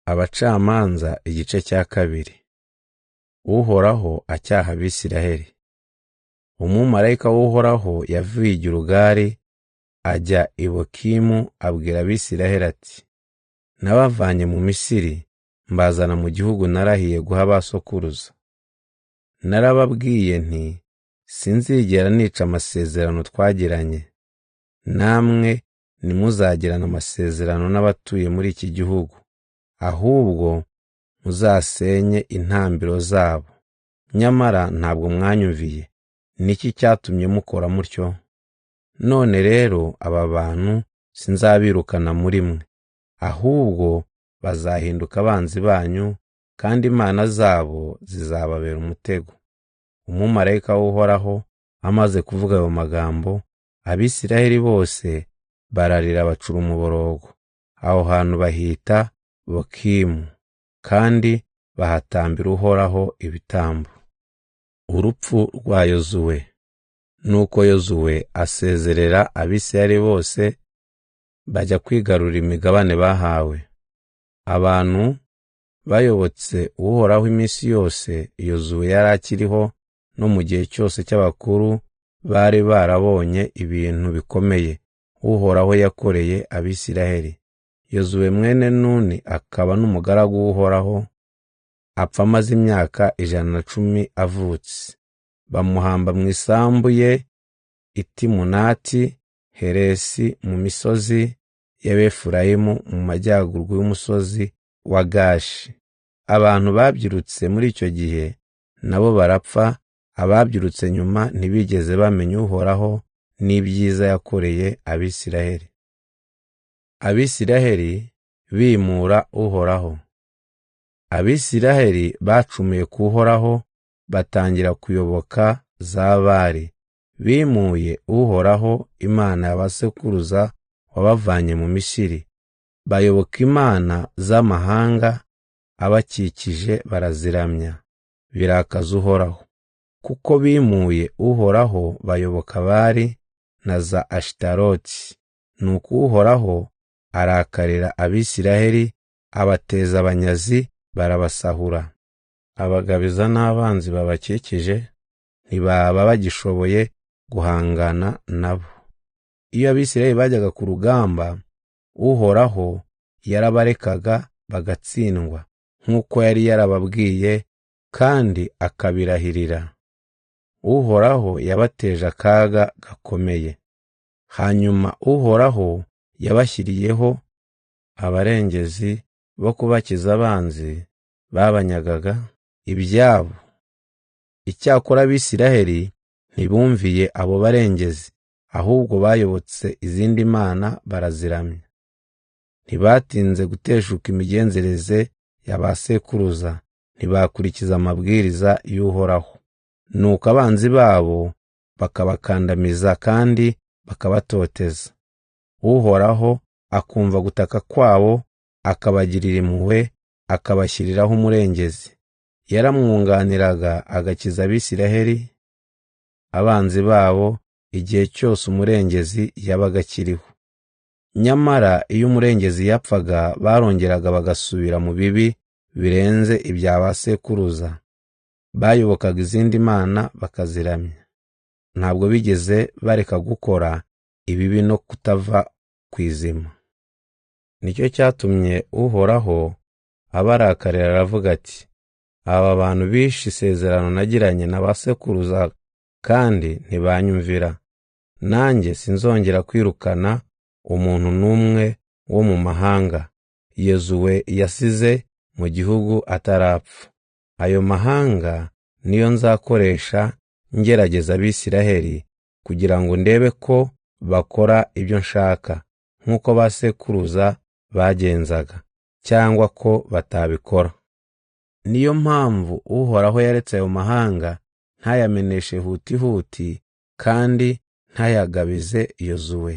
Abacamanza igice cya kabiri. Uhoraho acyaha Abisiraheli. Umumarayika w'Uhoraho yavuye i Gilugari ajya i Bokimu abwira Abisiraheli ati: Nabavanye mu Misiri mbazana mu gihugu narahiye guha ba sokuruza. Narababwiye nti sinzigera nica amasezerano twagiranye, namwe ntimuzagirana amasezerano n'abatuye muri iki gihugu, ahubwo muzasenye intambiro zabo. Nyamara ntabwo mwanyumviye. Niki cyatumye mukora mutyo? None rero aba bantu sinzabirukana muri mwe, ahubwo bazahinduka abanzi banyu, kandi imana zabo zizababera umutego. Umumarayika w'Uhoraho amaze kuvuga ayo magambo, Abisiraheli bose bararira bacura umuborogo. Aho hantu bahita Bokimu, kandi bahatambira Uhoraho ibitambo. Urupfu rwa Yozuwe. Nuko Yozuwe asezerera Abisiraheli bose, bajya kwigarurira imigabane bahawe. Abantu bayobotse Uhoraho iminsi yose Yozuwe yari akiriho, no mu gihe cyose cy'abakuru bari barabonye ibintu bikomeye Uhoraho yakoreye Abisiraheli. Yozuwe mwene Nuni akaba n'umugaragu w'Uhoraho, apfa amaze imyaka 110 avutse. Bamuhamba mu isambu ye i Timunati Heresi mu misozi y'Abefurayimu mu majyaruguru y'umusozi wa Gashi. Abantu babyirutse muri icyo gihe nabo barapfa, ababyirutse nyuma ntibigeze bamenya Uhoraho n'ibyiza yakoreye Abisiraheli. Abisiraheli bimura Uhoraho. Abisiraheli bacumuye ku Uhoraho, batangira kuyoboka za Bali. Bimuye Uhoraho Imana y'abasekuruza wabavanye mu Misiri, bayoboka imana z'amahanga abakikije baraziramya, birakaza Uhoraho. Kuko bimuye Uhoraho bayoboka Bali na za Ashitaroti, nuko Uhoraho arakarira Abisiraheli, abateza abanyazi barabasahura. Abagabiza n'abanzi babakikije ntibaba bagishoboye guhangana nabo. Iyo Abisiraheli bajyaga ku rugamba, Uhoraho yarabarekaga bagatsindwa, nk'uko yari yarababwiye kandi akabirahirira. Uhoraho yabateje akaga gakomeye. Hanyuma Uhoraho yabashyiriyeho abarengezi bo kubakiza abanzi babanyagaga ibyabo. Icyakora Abisiraheli ntibumviye abo barengezi, ahubwo bayobotse izindi mana baraziramya. Ntibatinze guteshuka imigenzereze y'abasekuruza, ntibakurikiza amabwiriza y'Uhoraho. Nuko abanzi babo bakabakandamiza kandi bakabatoteza. Uhoraho akumva gutaka kwabo, akabagirira impuhwe, akabashyiriraho umurengezi. Yaramwunganiraga agakiza Abisiraheli abanzi babo igihe cyose umurengezi yabaga akiriho. Nyamara iyo umurengezi yapfaga, barongeraga bagasubira mu bibi birenze ibya basekuruza. Bayobokaga izindi mana bakaziramya. Ntabwo bigeze bareka gukora ibibi no kutava ku izima. Nicyo cyatumye Uhoraho abarakarira, aravuga ati: aba bantu bishe isezerano nagiranye na basekuruza kandi ntibanyumvira. Nanjye sinzongera kwirukana umuntu n'umwe wo mu mahanga Yozuwe yasize mu gihugu atarapfa. Ayo mahanga niyo nzakoresha ngerageza Abisiraheli, kugira ngo ndebe ko bakora ibyo nshaka nk'uko basekuruza bagenzaga, cyangwa ko batabikora. Niyo mpamvu Uhoraho yaretse ayo mahanga ntayameneshe huti huti, kandi ntayagabize Yozuwe.